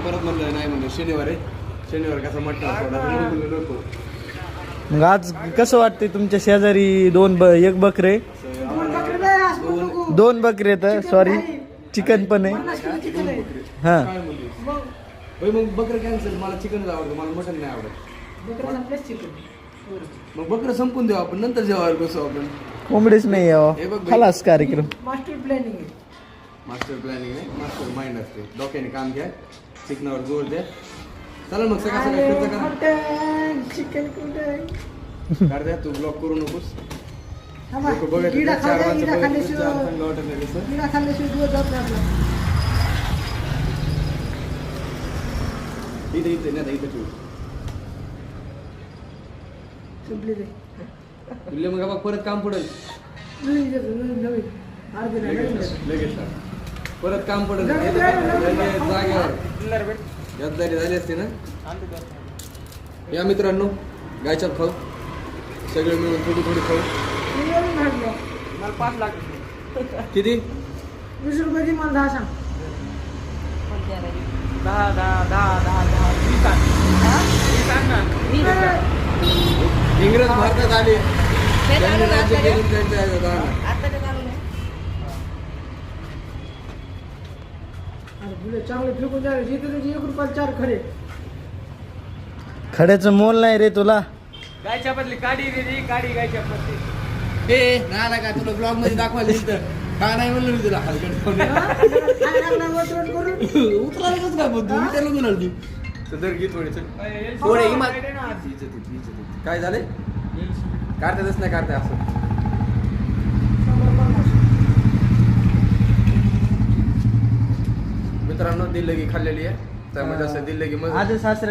परत म्हणलं नाही म्हणलं शनिवार आहे, शनिवार कसा मटण नको. मग आज कसं वाटतंय तुमच्या शेजारी एक बकरे, दोन बकरे तर सॉरी चिकन पण आहे. हा काय म्हणते मग बकरं कॅन्सल, मला चिकनच आवडतं, मला मटण नाही आवडत. मग बकरं संपून देऊ आपण, नंतर जेवायला बसू आपण. कोंबडीच नाही हे यावं बघ बाई. खलास कार्यक्रम. मास्टर प्लॅनिंग नाही, मास्टर माइंड असते. डोक्याने काम घ्या, चिकनावर जोर द्या. चला मग सकाळ सकाळी खर्च करा. काढ द्या, तू ब्लॉक करू नकोस. लोकं बघत आहेत, 4 वाजता बघत आहेत, चांगलं वाटत नाही तसं. इथे नाही इथं ठेवू. तुला मग बघ परत काम पडेल, लगेच परत काम पडेल. जागेवर जबाबदारी झाली असते ना. या मित्रांनो, गायच्या खाऊ सगळे मिळून थोडी थोडी खाऊ. मला 5 लाख किती? 20 रुपयाची मला 10 सांग. 10 इंग्रज भारतात आले, त्यांनी राज्य केलं, त्यांच्या चांगले फेकून द्या, जिथे 1 रुपयाला 4 खडे. खड्याचं मोल नाही रे तुला. गायच्या बदली काडी दिली, काडी गायच्या बदली. हे नाही का तुला ब्लॉग मध्ये दाखवायला इथं का नाही म्हणलं मी तुला हलकट उतरायलाच काय बोलतो मी त्याला म्हणाल तू तर घे थोडे थोडे काय झाले काढतातच नाही काढताय असं. मित्रांनो दिल्लगी खाल्लेली आहे, त्यामध्ये असं दिल्लगी मग आज सासऱ्याला